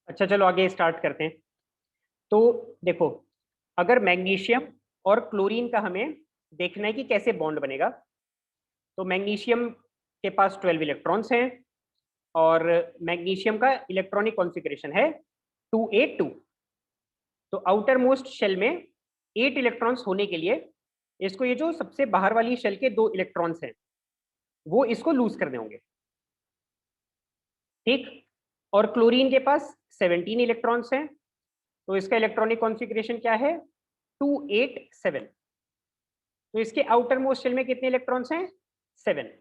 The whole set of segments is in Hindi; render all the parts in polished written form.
अच्छा चलो आगे स्टार्ट करते हैं। तो देखो, अगर मैग्नीशियम और क्लोरीन का हमें देखना है कि कैसे बॉन्ड बनेगा, तो मैग्नीशियम के पास 12 इलेक्ट्रॉन्स हैं और मैग्नीशियम का इलेक्ट्रॉनिक कॉन्फ़िगरेशन है 2a2। तो आउटर मोस्ट शेल में 8 इलेक्ट्रॉन्स होने के लिए इसको ये जो सबसे बाहर वाली शेल के 2 इलेक्ट्रॉन्स हैं वो इसको लूज करने होंगे। ठीक। और क्लोरीन के पास 17 इलेक्ट्रॉन्स हैं, तो इसका इलेक्ट्रॉनिक कॉन्फ़िगरेशन क्या है? 287। तो इसके आउटर मोस्ट शेल में कितने इलेक्ट्रॉन्स हैं? 7।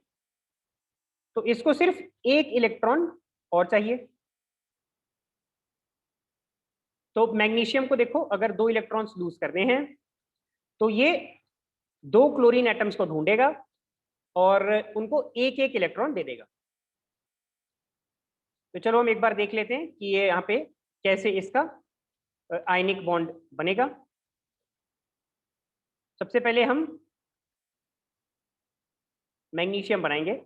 तो इसको सिर्फ एक इलेक्ट्रॉन और चाहिए। तो मैग्नीशियम को देखो, अगर 2 इलेक्ट्रॉन्स लूज करने हैं तो ये 2 क्लोरीन एटम्स को ढूंढेगा और उनको एक एक इलेक्ट्रॉन दे देगा। तो चलो हम एक बार देख लेते हैं कि ये यहाँ पे कैसे इसका आयनिक बॉन्ड बनेगा। सबसे पहले हम मैग्नीशियम बनाएंगे।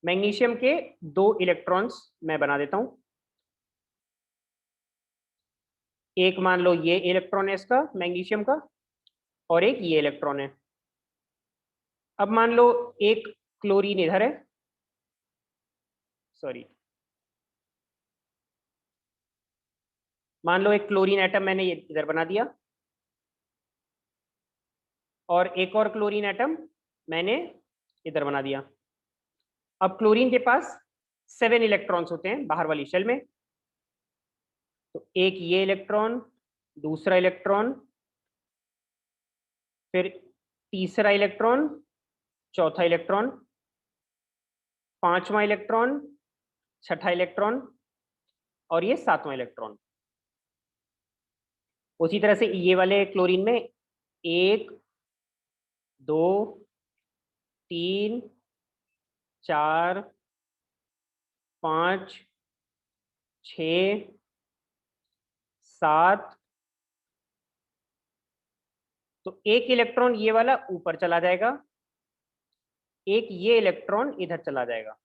मैग्नीशियम के 2 इलेक्ट्रॉन्स मैं बना देता हूं। एक मान लो ये इलेक्ट्रॉन है इसका मैग्नीशियम का, और एक ये इलेक्ट्रॉन है। अब मान लो एक क्लोरीन इधर है, सॉरी, मान लो एक क्लोरीन एटम मैंने ये इधर बना दिया और एक और क्लोरीन एटम मैंने इधर बना दिया। अब क्लोरीन के पास 7 इलेक्ट्रॉन्स होते हैं बाहर वाली शेल में। तो एक ये इलेक्ट्रॉन, दूसरा इलेक्ट्रॉन, फिर तीसरा इलेक्ट्रॉन, चौथा इलेक्ट्रॉन, पांचवा इलेक्ट्रॉन, छठा इलेक्ट्रॉन और ये सातवां इलेक्ट्रॉन। उसी तरह से ये वाले क्लोरीन में 1 2 3 4 5 6 7। तो एक इलेक्ट्रॉन ये वाला ऊपर चला जाएगा, एक ये इलेक्ट्रॉन इधर चला जाएगा।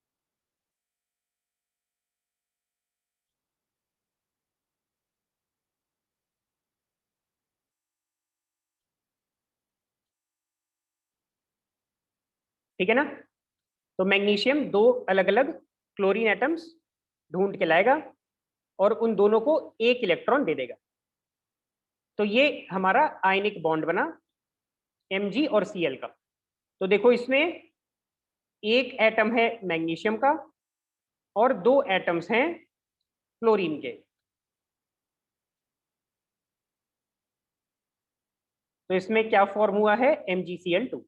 ठीक है ना? तो मैग्नीशियम 2 अलग अलग क्लोरीन एटम्स ढूंढ के लाएगा और उन दोनों को एक इलेक्ट्रॉन दे देगा। तो ये हमारा आयनिक बॉन्ड बना Mg और Cl का। तो देखो, इसमें एक एटम है मैग्नीशियम का और 2 एटम्स हैं क्लोरीन के। तो इसमें क्या फॉर्म हुआ है? MgCl2।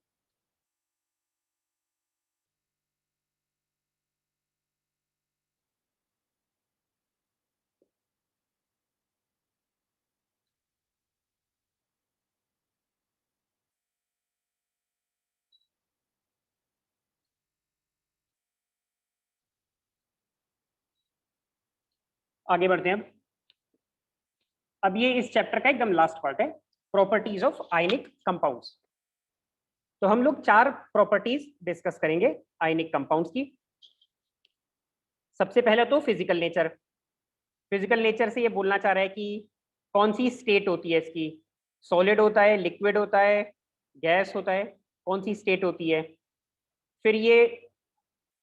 आगे बढ़ते हैं। अब ये इस चैप्टर का एकदम लास्ट पार्ट है, प्रॉपर्टीज ऑफ आयनिक कंपाउंड्स। तो हम लोग 4 प्रॉपर्टीज डिस्कस करेंगे आयनिक कंपाउंड्स की। सबसे पहला तो फिजिकल नेचर। फिजिकल नेचर से ये बोलना चाह रहा है कि कौन सी स्टेट होती है इसकी, सॉलिड होता है, लिक्विड होता है, गैस होता है, कौन सी स्टेट होती है। फिर ये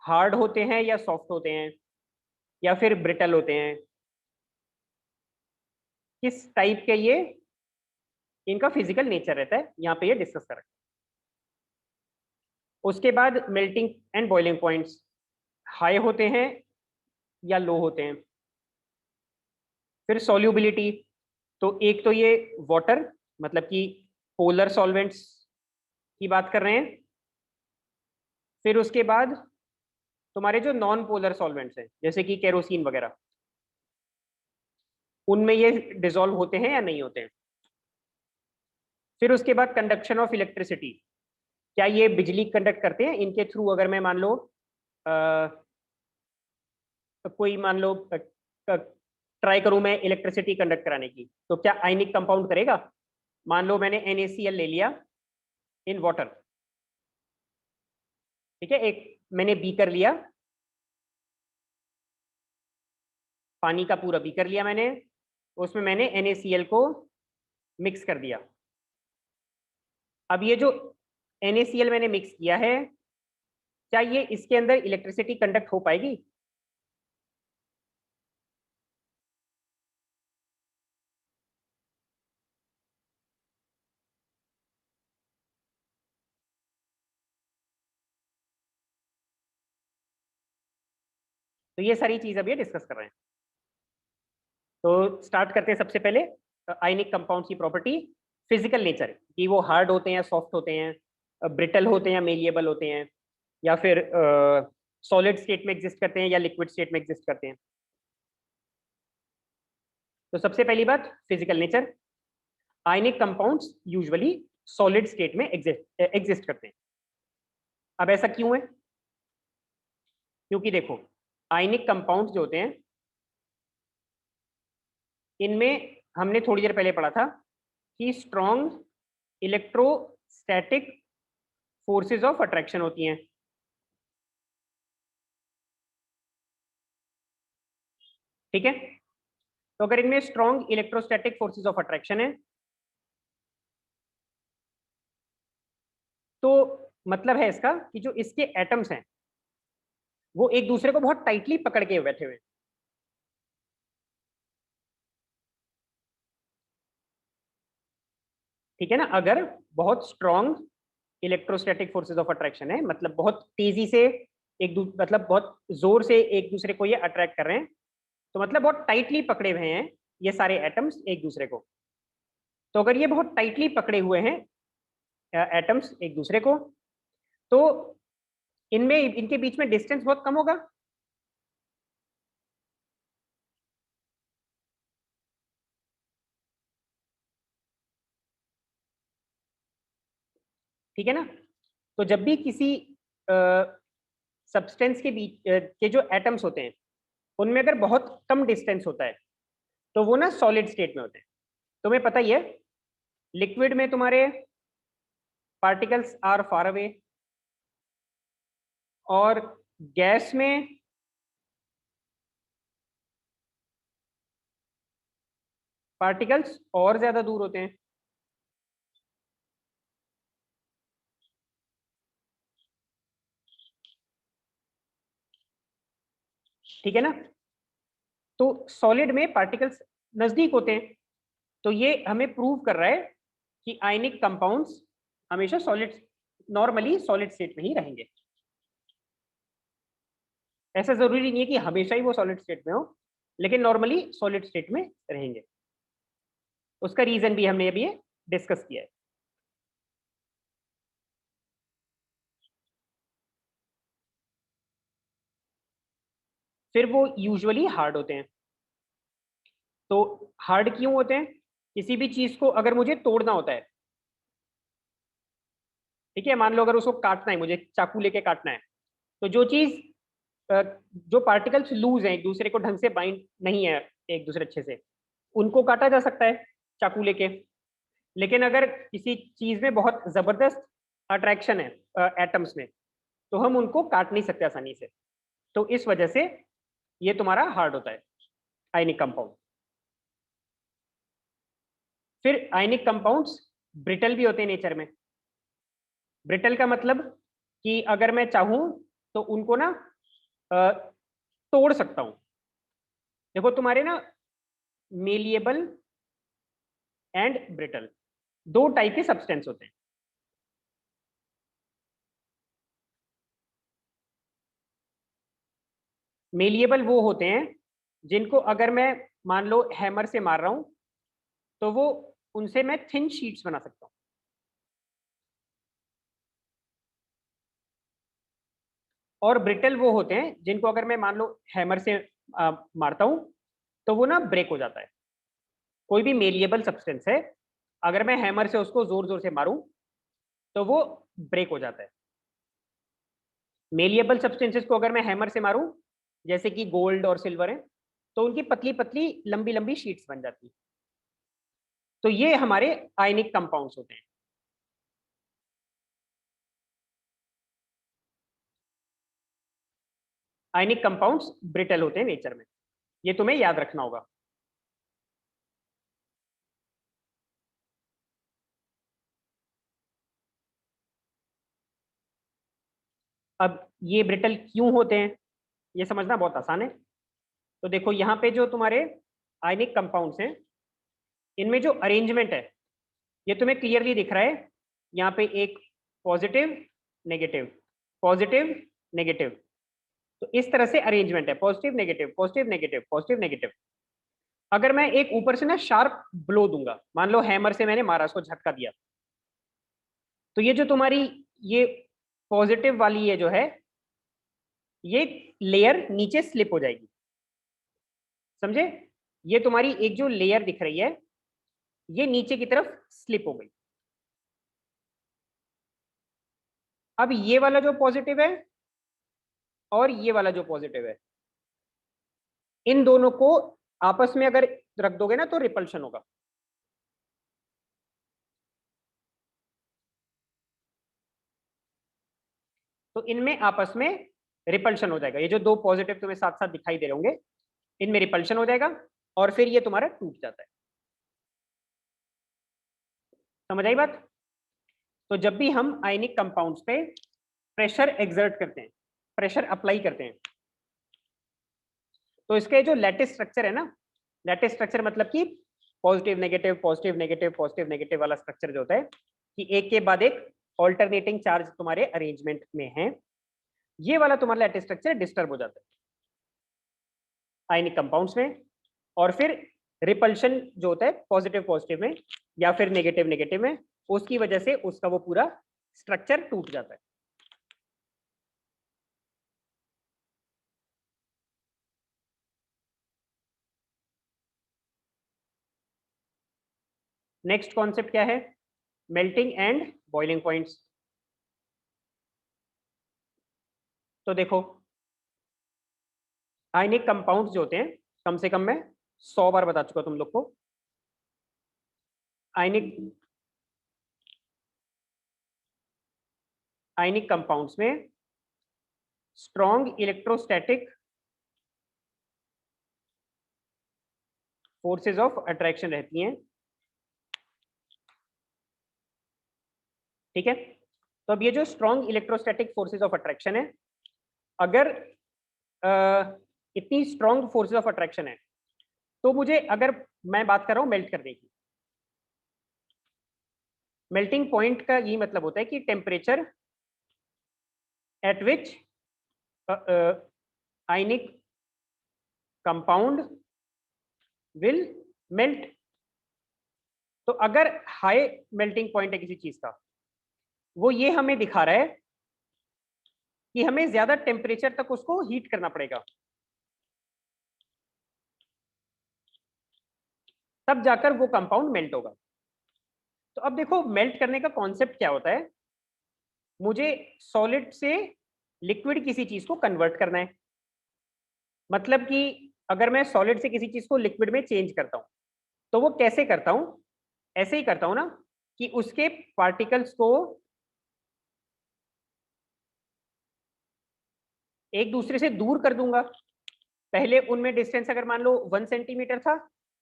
हार्ड होते हैं या सॉफ्ट होते हैं या फिर ब्रिटल होते हैं, किस टाइप के ये इनका फिजिकल नेचर रहता है, यहाँ पे ये डिस्कस करें। उसके बाद melting and boiling points, high होते हैं या लो होते हैं। फिर सॉल्युबिलिटी, तो एक तो ये वाटर मतलब कि पोलर सॉल्वेंट्स की बात कर रहे हैं। फिर उसके बाद तुम्हारे जो नॉन पोलर सॉल्वेंट्स हैं जैसे कि केरोसिन वगैरह, उनमें ये डिसॉल्व होते हैं या नहीं होते हैं। फिर उसके बाद कंडक्शन ऑफ इलेक्ट्रिसिटी, क्या ये बिजली कंडक्ट करते हैं इनके थ्रू। अगर मैं मान लो कोई मान लो ट्राई करूं मैं इलेक्ट्रिसिटी कंडक्ट कराने की, तो क्या आयनिक कंपाउंड करेगा? मान लो मैंने NaCl ले लिया इन वाटर, ठीक है, एक मैंने बीकर लिया, पानी का पूरा बीकर लिया मैंने, उसमें मैंने NaCl को मिक्स कर दिया। अब ये जो NaCl मैंने मिक्स किया है, क्या ये इसके अंदर इलेक्ट्रिसिटी कंडक्ट हो पाएगी? तो ये सारी चीज अभी डिस्कस कर रहे हैं। तो स्टार्ट करते हैं सबसे पहले आयनिक कंपाउंड की प्रॉपर्टी, फिजिकल नेचर, कि वो हार्ड होते हैं, सॉफ्ट होते हैं, ब्रिटल होते हैं या मेलिएबल होते हैं, या फिर सॉलिड स्टेट में एग्जिस्ट करते हैं या लिक्विड स्टेट में एग्जिस्ट करते हैं। तो सबसे पहली बात, physical nature. Ionic compounds usually solid state में एग्जिस्ट करते हैं। अब ऐसा क्यों है? क्योंकि देखो, आयनिक कंपाउंड्स जो होते हैं, इनमें हमने थोड़ी देर पहले पढ़ा था कि strong electrostatic forces of attraction होती हैं। ठीक है, तो अगर इनमें strong electrostatic forces of attraction है, तो मतलब है इसका कि जो इसके एटम्स हैं वो एक दूसरे को बहुत टाइटली पकड़ के बैठे हुए हैं। ठीक है ना, अगर बहुत strong electrostatic forces of attraction है, मतलब बहुत तेजी से मतलब बहुत जोर से एक दूसरे को ये अट्रैक्ट कर रहे हैं, तो मतलब बहुत टाइटली पकड़े हुए हैं ये सारे एटम्स एक दूसरे को। तो अगर ये बहुत टाइटली पकड़े हुए हैं एटम्स एक दूसरे को, तो इनमें इनके बीच में डिस्टेंस बहुत कम होगा। ठीक है ना, तो जब भी किसी सब्सटेंस के बीच के जो एटम्स होते हैं उनमें अगर बहुत कम डिस्टेंस होता है, तो वो ना सॉलिड स्टेट में होते हैं। तुम्हें पता ही है, लिक्विड में तुम्हारे पार्टिकल्स आर फार अवे, और गैस में पार्टिकल्स और ज्यादा दूर होते हैं। ठीक है ना, तो सॉलिड में पार्टिकल्स नजदीक होते हैं। तो ये हमें प्रूव कर रहा है कि आयनिक कंपाउंड्स हमेशा सॉलिड, नॉर्मली सॉलिड स्टेट में ही रहेंगे। ऐसा जरूरी नहीं है कि हमेशा ही वो सॉलिड स्टेट में हो, लेकिन नॉर्मली सॉलिड स्टेट में रहेंगे। उसका रीजन भी हमने अभी डिस्कस किया है। फिर वो यूजुअली हार्ड होते हैं। तो हार्ड क्यों होते हैं? किसी भी चीज को अगर मुझे तोड़ना होता है, ठीक है, मान लो अगर उसको काटना है, मुझे चाकू लेके काटना है, तो जो चीज जो पार्टिकल्स लूज हैं, एक दूसरे को ढंग से बाइंड नहीं है एक दूसरे अच्छे से, उनको काटा जा सकता है चाकू लेके। लेकिन अगर किसी चीज में बहुत जबरदस्त अट्रैक्शन है एटम्स में, तो हम उनको काट नहीं सकते आसानी से। तो इस वजह से ये तुम्हारा हार्ड होता है आयनिक कंपाउंड। फिर आयनिक कंपाउंड्स ब्रिटल भी होते हैं नेचर में। ब्रिटल का मतलब कि अगर मैं चाहूं तो उनको ना अ, तोड़ सकता हूं। देखो तुम्हारे ना मेलिएबल एंड ब्रिटल दो टाइप के सब्सटेंस होते हैं। मेलिएबल वो होते हैं जिनको अगर मैं मान लो हैमर से मार रहा हूं, तो वो उनसे मैं थिन शीट्स बना सकता हूं। और ब्रिटल वो होते हैं जिनको अगर मैं मान लो हैमर से मारता हूं, तो वो ना ब्रेक हो जाता है। कोई भी मेलिएबल सब्सटेंस है, अगर मैं हैमर से उसको जोर जोर से मारूं, तो वो ब्रेक हो जाता है। मेलिएबल सब्सटेंसेस को अगर मैं हैमर से मारूं, जैसे कि गोल्ड और सिल्वर है, तो उनकी पतली पतली लंबी लंबी शीट्स बन जाती है। तो ये हमारे आयनिक कंपाउंड्स होते हैं। आयनिक कंपाउंड्स ब्रिटल होते हैं नेचर में। ये तुम्हें याद रखना होगा। अब ये ब्रिटल क्यों होते हैं ये समझना बहुत आसान है। तो देखो यहाँ पे जो तुम्हारे आयनिक कंपाउंड्स हैं, इनमें जो अरेंजमेंट है ये तुम्हें क्लियरली दिख रहा है। यहाँ पे एक पॉजिटिव नेगेटिव, पॉजिटिव नेगेटिव, तो इस तरह से अरेंजमेंट है, positive negative positive negative positive negative. अगर मैं एक ऊपर से ना शार्प ब्लो दूंगा, मान लो हैमर से मैंने मारा, उसको झटका दिया, तो ये जो तुम्हारी ये पॉजिटिव वाली ये जो है, ये लेयर नीचे स्लिप हो जाएगी। समझे? ये तुम्हारी एक जो लेयर दिख रही है ये नीचे की तरफ स्लिप हो गई। अब ये वाला जो पॉजिटिव है और ये वाला जो पॉजिटिव है, इन दोनों को आपस में अगर रख दोगे ना तो रिपल्शन होगा। तो इनमें आपस में रिपल्शन हो जाएगा। ये जो दो पॉजिटिव तुम्हें साथ साथ दिखाई दे रहे होंगे, इनमें रिपल्शन हो जाएगा और फिर ये तुम्हारा टूट जाता है। समझ आई बात? तो जब भी हम आयनिक कंपाउंड्स पे प्रेशर एक्सर्ट करते हैं, प्रेशर अप्लाई करते हैं, तो इसके जो लैटिस स्ट्रक्चर है ना, लैटिस स्ट्रक्चर मतलब कि positive negative positive negative positive negative वाला स्ट्रक्चर जो होता है कि एक के बाद एक ऑल्टरनेटिंग चार्ज तुम्हारे अरेंजमेंट में है, ये वाला तुम्हारा लैटिस स्ट्रक्चर डिस्टर्ब हो जाता है आयनिक कंपाउंड्स में। और फिर रिपल्शन जो होता है पॉजिटिव पॉजिटिव में या फिर नेगेटिव नेगेटिव में, उसकी वजह से उसका वो पूरा स्ट्रक्चर टूट जाता है। नेक्स्ट कॉन्सेप्ट क्या है? Melting and boiling points. तो देखो आयनिक कंपाउंड्स जो होते हैं, कम से कम मैं 100 बार बता चुका तुम लोग को, आयनिक आयनिक कंपाउंड्स में strong electrostatic forces of attraction रहती हैं। ठीक है? तो अब ये जो strong electrostatic forces of attraction है, अगर इतनी स्ट्रॉन्ग फोर्सेस ऑफ अट्रैक्शन है, तो मुझे, अगर मैं बात कर रहा हूं मेल्ट करने की, मेल्टिंग पॉइंट का यही मतलब होता है कि temperature at which ionic compound will melt. तो अगर हाई मेल्टिंग पॉइंट है किसी चीज का, वो ये हमें दिखा रहा है कि हमें ज्यादा टेम्परेचर तक उसको हीट करना पड़ेगा, तब जाकर वो कंपाउंड मेल्ट होगा। तो अब देखो मेल्ट करने का कॉन्सेप्ट क्या होता है, मुझे सॉलिड से लिक्विड किसी चीज को कन्वर्ट करना है। मतलब कि अगर मैं सॉलिड से किसी चीज को लिक्विड में चेंज करता हूं, तो वो कैसे करता हूं? ऐसे ही करता हूं ना कि उसके पार्टिकल्स को एक दूसरे से दूर कर दूंगा। पहले उनमें डिस्टेंस अगर मान लो 1 सेंटीमीटर था,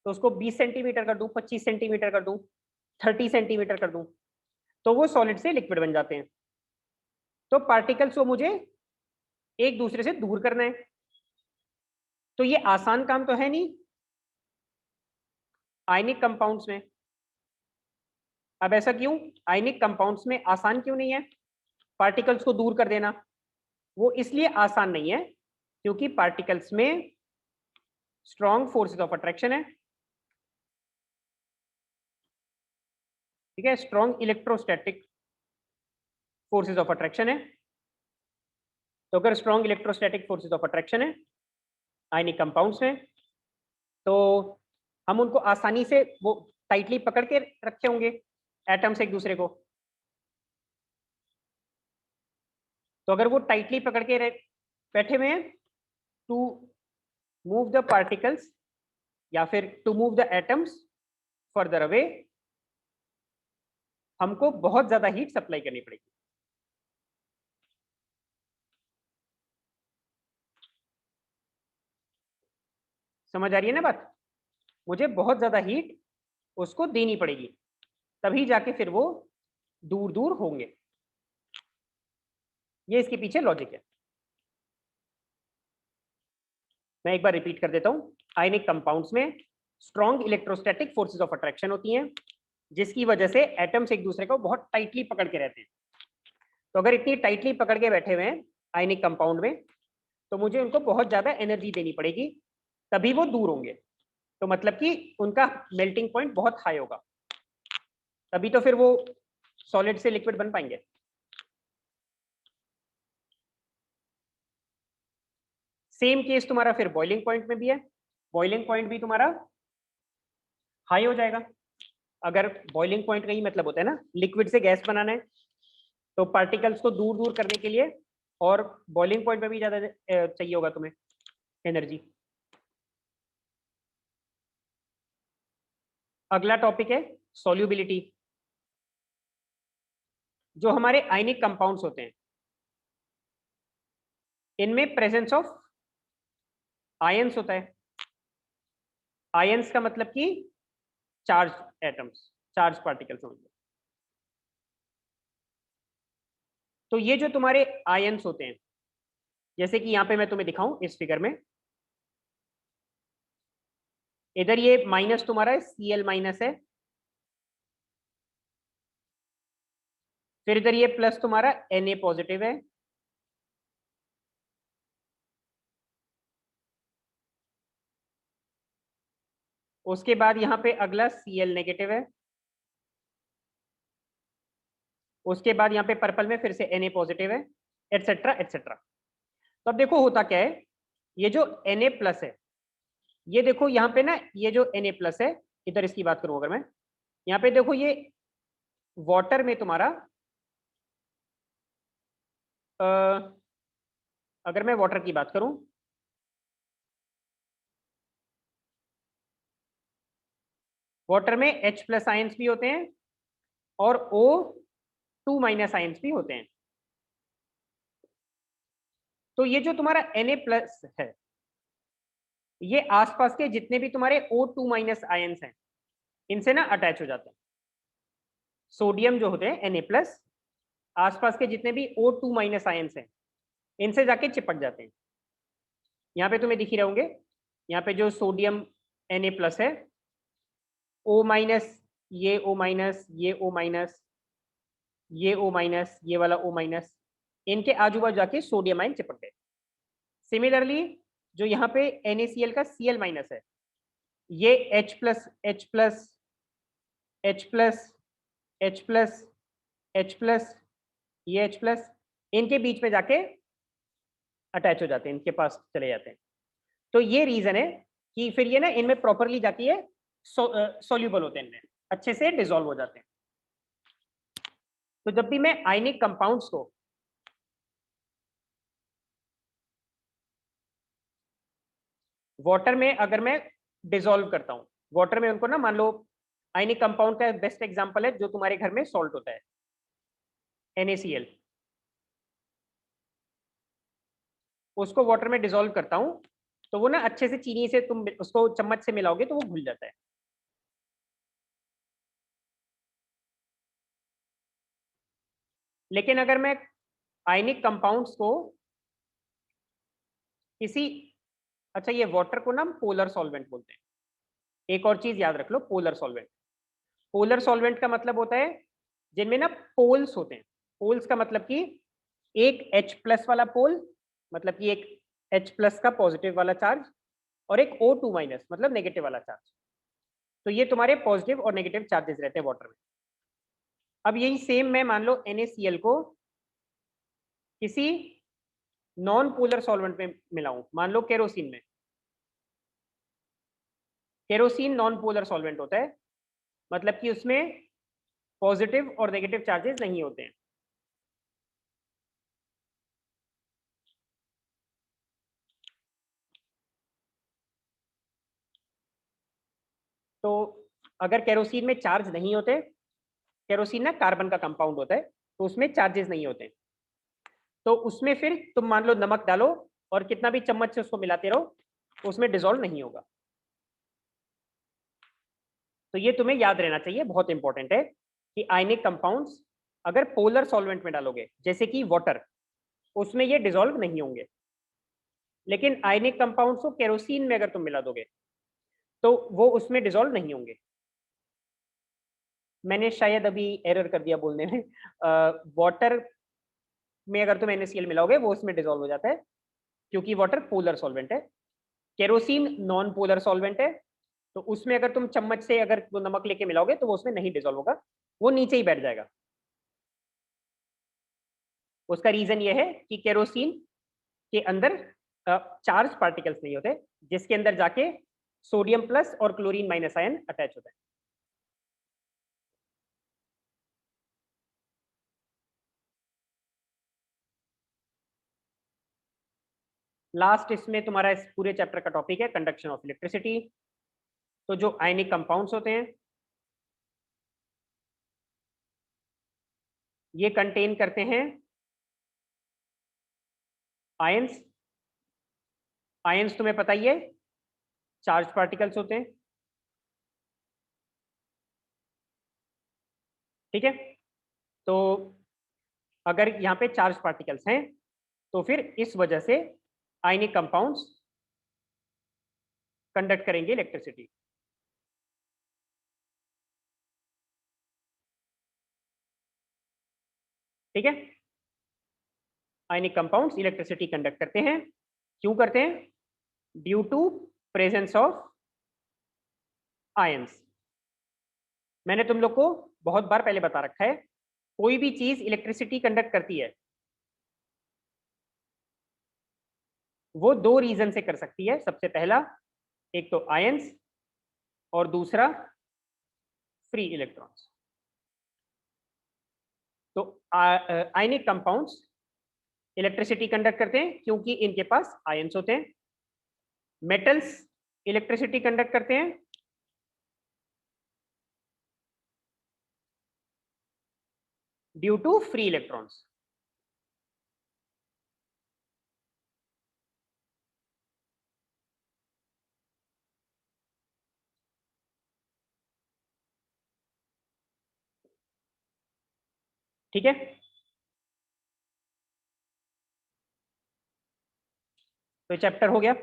तो उसको 20 सेंटीमीटर कर दूं, 25 सेंटीमीटर कर दूं, 30 सेंटीमीटर कर दूं, तो वो सॉलिड से लिक्विड बन जाते हैं। तो पार्टिकल्स को मुझे एक दूसरे से दूर करना है, तो ये आसान काम तो है नहीं आयनिक कंपाउंड्स में। अब ऐसा क्यों? आयनिक कंपाउंड्स में आसान क्यों नहीं है पार्टिकल्स को दूर कर देना? वो इसलिए आसान नहीं है क्योंकि पार्टिकल्स में स्ट्रॉन्ग फोर्सेस ऑफ अट्रैक्शन है। ठीक है? Strong electrostatic forces of attraction है। तो अगर strong electrostatic forces of attraction है आयनिक कंपाउंड्स में, तो हम उनको आसानी से वो टाइटली पकड़ के रखे होंगे एटम्स एक दूसरे को। तो अगर वो टाइटली पकड़ के बैठे हुए हैं, टू मूव द पार्टिकल्स या फिर to move the atoms further away, हमको बहुत ज्यादा हीट सप्लाई करनी पड़ेगी। समझ आ रही है ना बात? मुझे बहुत ज्यादा हीट उसको देनी पड़ेगी, तभी जाके फिर वो दूर दूर होंगे। ये इसके पीछे लॉजिक है। मैं एक बार रिपीट कर देता हूँ। आयनिक कंपाउंड्स में strong electrostatic forces of attraction होती हैं, जिसकी वजह से एटम्स एक दूसरे को बहुत टाइटली पकड़ के रहते हैं। तो अगर इतनी टाइटली पकड़ के बैठे हुए हैं आयनिक कंपाउंड में, तो मुझे उनको बहुत ज्यादा एनर्जी देनी पड़ेगी, तभी वो दूर होंगे। तो मतलब कि उनका मेल्टिंग पॉइंट बहुत हाई होगा, तभी तो फिर वो सॉलिड से लिक्विड बन पाएंगे। सेम केस तुम्हारा फिर बॉइलिंग पॉइंट में भी है। बॉइलिंग पॉइंट भी तुम्हारा हाई हो जाएगा। अगर बॉइलिंग पॉइंट का ही मतलब होता है ना लिक्विड से गैस बनाना है, तो पार्टिकल्स को दूर दूर करने के लिए और बॉइलिंग पॉइंट पे भी ज्यादा चाहिए होगा तुम्हें एनर्जी। अगला टॉपिक है सॉल्युबिलिटी। जो हमारे आयनिक कंपाउंड्स होते हैं, इनमें प्रेजेंस ऑफ आयंस होता है। आयंस का मतलब कि चार्ज एटम्स, चार्ज पार्टिकल्स समझ लो। तो ये जो तुम्हारे आयंस होते हैं, जैसे कि यहां पे मैं तुम्हें दिखाऊं इस फिगर में, इधर ये माइनस तुम्हारा Cl माइनस है, फिर इधर ये प्लस तुम्हारा Na पॉजिटिव है, उसके बाद यहाँ पे अगला Cl नेगेटिव है, उसके बाद यहाँ पे पर्पल में फिर से Na पॉजिटिव है, एटसेट्रा एटसेट्रा। तो अब देखो होता क्या है, ये जो Na प्लस है, ये देखो यहाँ पे ना, ये जो Na प्लस है, इधर इसकी बात करूं अगर मैं, यहाँ पे देखो ये वाटर में तुम्हारा अगर मैं वाटर की बात करूं, वाटर में H प्लस आयंस भी होते हैं और O2 माइनस आयंस भी होते हैं। तो ये जो तुम्हारा Na प्लस है, ये आसपास के जितने भी तुम्हारे O2 माइनस आयंस हैं, इनसे ना अटैच हो जाते हैं। सोडियम जो होते हैं Na प्लस, आसपास के जितने भी O2 माइनस आयंस हैं, इनसे जाके चिपक जाते हैं। यहाँ पे तुम्हें दिख ही रहोगे, यहाँ पे जो सोडियम Na प्लस है, O माइनस, ये O माइनस, ये O माइनस, ये O माइनस, ये वाला O माइनस, इनके आजू बाजू जाके सोडियम आयन चिपक गए। सिमिलरली जो यहाँ पे NaCl का Cl माइनस है, ये H plus, H plus, H plus, H plus, H plus, ये H प्लस, इनके बीच में जाके अटैच हो जाते हैं, इनके पास चले जाते हैं। तो ये रीजन है कि फिर ये ना इनमें प्रॉपरली जाती है, सॉल्यूबल होते हैं, इनमें अच्छे से डिसॉल्व हो जाते हैं। तो जब भी मैं आयनिक कंपाउंड्स को वाटर में अगर मैं डिसॉल्व करता हूं, वाटर में उनको ना, मान लो आयनिक कंपाउंड का बेस्ट एग्जांपल है जो तुम्हारे घर में सॉल्ट होता है, NaCl, उसको वाटर में डिसॉल्व करता हूं, तो वो ना अच्छे से चीनी से तुम उसको चम्मच से मिलाओगे तो वो घुल जाता है। लेकिन अगर मैं आयनिक कंपाउंड्स को किसी, अच्छा ये वाटर को ना हम पोलर सॉल्वेंट बोलते हैं। एक और चीज याद रख लो, पोलर सॉल्वेंट। पोलर सॉल्वेंट का मतलब होता है जिनमें ना पोल्स होते हैं। पोल्स का मतलब कि एक H प्लस वाला पोल, मतलब कि एक H प्लस का पॉजिटिव वाला चार्ज, और एक O2 माइनस मतलब नेगेटिव वाला चार्ज। तो ये तुम्हारे पॉजिटिव और नेगेटिव चार्जेस रहते हैं वाटर में। अब यही सेम मैं मान लो NaCl को किसी नॉन पोलर सॉल्वेंट में मिलाऊं, मान लो केरोसिन में। केरोसिन नॉन पोलर सॉल्वेंट होता है, मतलब कि उसमें पॉजिटिव और नेगेटिव चार्जेस नहीं होते हैं। तो अगर केरोसिन में चार्ज नहीं होते, केरोसिन ना कार्बन का कंपाउंड होता है, तो उसमें चार्जेस नहीं होते, तो उसमें फिर तुम मान लो नमक डालो और कितना भी चम्मच से उसको मिलाते रहो, उसमें डिसॉल्व नहीं होगा। तो ये तुम्हें याद रहना चाहिए, बहुत इंपॉर्टेंट है कि आयनिक कंपाउंड्स अगर पोलर सॉल्वेंट में डालोगे जैसे कि वाटर, उसमें ये डिसॉल्व नहीं होंगे, लेकिन आयनिक कंपाउंड्स को केरोसिन में अगर तुम मिला दोगे तो वो उसमें डिसॉल्व नहीं होंगे। मैंने शायद अभी एरर कर दिया बोलने में, वाटर में अगर तुम NaCl मिलाओगे वो उसमें डिसॉल्व हो जाता है, क्योंकि वाटर पोलर सॉल्वेंट है। केरोसिन नॉन पोलर सॉल्वेंट है, तो उसमें अगर तुम चम्मच से अगर वो नमक लेके मिलाओगे तो वो उसमें नहीं डिसॉल्व होगा, वो नीचे ही बैठ जाएगा। उसका रीजन ये है कि केरोसिन के अंदर चार्ज पार्टिकल्स नहीं होते, जिसके अंदर जाके सोडियम प्लस और क्लोरीन माइनस आयन अटैच होता है। लास्ट इसमें तुम्हारा इस पूरे चैप्टर का टॉपिक है कंडक्शन ऑफ इलेक्ट्रिसिटी। तो जो आयनिक कंपाउंड्स होते हैं ये कंटेन करते हैं आयंस। आयंस तुम्हें पता ही है, चार्ज पार्टिकल्स होते हैं, ठीक है। तो अगर यहाँ पे चार्ज पार्टिकल्स हैं तो फिर इस वजह से आयनिक कंपाउंड्स कंडक्ट करेंगे इलेक्ट्रिसिटी। ठीक है, आयनिक कंपाउंड्स इलेक्ट्रिसिटी कंडक्ट करते हैं। क्यों करते हैं? Due to presence of ions. मैंने तुम लोग को बहुत बार पहले बता रखा है, कोई भी चीज इलेक्ट्रिसिटी कंडक्ट करती है वो दो रीजन से कर सकती है। सबसे पहला, एक तो आयंस और दूसरा फ्री इलेक्ट्रॉन्स। तो आयनिक कंपाउंड्स इलेक्ट्रिसिटी कंडक्ट करते हैं क्योंकि इनके पास आयंस होते हैं। मेटल्स इलेक्ट्रिसिटी कंडक्ट करते हैं ड्यू टू फ्री इलेक्ट्रॉन्स। ठीक है, तो चैप्टर हो गया।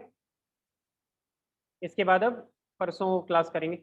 इसके बाद अब परसों क्लास करेंगे।